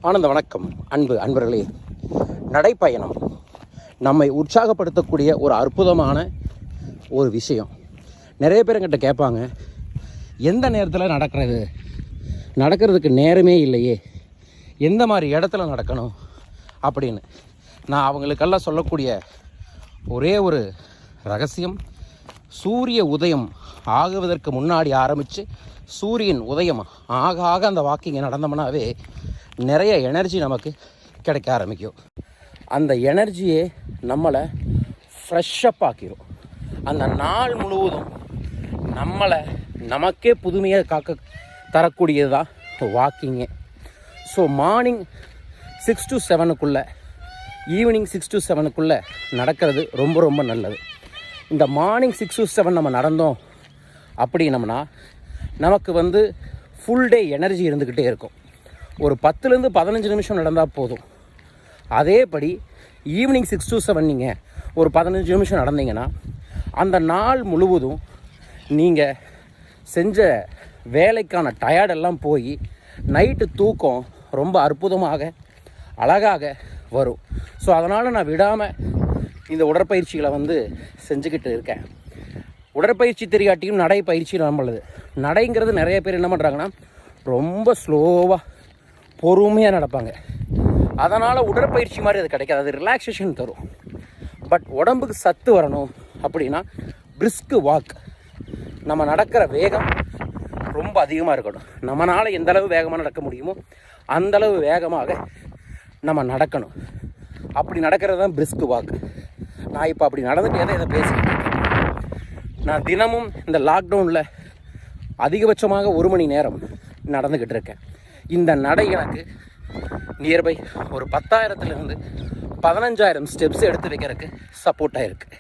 ஆனந்த வணக்கம். அன்பர்களே, நடைப்பயணம் நம்மை உற்சாகப்படுத்தக்கூடிய ஒரு அற்புதமான ஒரு விஷயம். நிறைய பேர் என்கிட்ட கேட்பாங்க, எந்த நேரத்தில் நடக்கிறதுக்கு நேரமே இல்லையே, எந்த மாதிரி இடத்துல நடக்கணும் அப்படின்னு. நான் அவங்களுக்கெல்லாம் சொல்லக்கூடிய ஒரே ஒரு ரகசியம், சூரிய உதயம் ஆகுவதற்கு முன்னாடி ஆரம்பித்து சூரியன் உதயம் ஆக அந்த வாக்கிங்கை நடந்தோம்னாவே நிறைய எனர்ஜி நமக்கு கிடைக்க ஆரம்பிக்கும். அந்த எனர்ஜியே நம்மளை ஃப்ரெஷ்ஷப் ஆக்கிடும். அந்த நாள் முழுவதும் நமக்கே புதுமையாக தரக்கூடியது தான் வாக்கிங்கே. So morning 6 to 7 evening 6 to 7 நடக்கிறது ரொம்ப ரொம்ப நல்லது. இந்த மார்னிங் 6 to 7 நம்ம நடந்தோம் அப்படின்னம்னா நமக்கு ஃபுல் டே எனர்ஜி இருந்துக்கிட்டே இருக்கும். ஒரு 10 to 15 நிமிஷம் நடந்தால் போதும். அதேபடி ஈவினிங் 6 to 7 நீங்கள் ஒரு 15 நிமிஷம் நடந்தீங்கன்னா அந்த நாள் முழுவதும் நீங்கள் செஞ்ச வேலைக்கான டயர்டெல்லாம் போய் நைட்டு தூக்கம் ரொம்ப அற்புதமாக அழகாக வரும். ஸோ அதனால் நான் விடாமல் இந்த உடற்பயிற்சிகளை செஞ்சுக்கிட்டு இருக்கேன். உடற்பயிற்சி தெரியாட்டியும் நடைப்பயிற்சி நம்மளுது. நடைங்கிறது நிறைய பேர் என்ன பண்ணுறாங்கன்னா ரொம்ப ஸ்லோவாக பொறுமையாக நடப்பாங்க. அதனால் உடற்பயிற்சி மாதிரி அது கிடைக்காது, அது ரிலாக்ஸேஷன் தரும். பட் உடம்புக்கு சத்து வரணும் அப்படின்னா பிரிஸ்க் வாக், நம்ம நடக்கிற வேகம் ரொம்ப அதிகமாக இருக்கணும். நம்மளால் எந்தளவு வேகமாக நடக்க முடியுமோ அந்தளவு வேகமாக நம்ம நடக்கணும். அப்படி நடக்கிறது தான் பிரிஸ்க் வாக். நான் இப்போ அப்படி நடந்துகிட்டே தான் இதை பேசிக்கிட்டு இருக்கேன். நான் தினமும் இந்த லாக்டவுனில் அதிகபட்சமாக 1 மணி நேரம் நடந்துக்கிட்டு இருக்கேன். இந்த நடை எனக்கு நியர்பை ஒரு 10,000 to 15,000 ஸ்டெப்ஸ் எடுத்து வைக்கிறதுக்கு சப்போர்ட்டாக இருக்குது.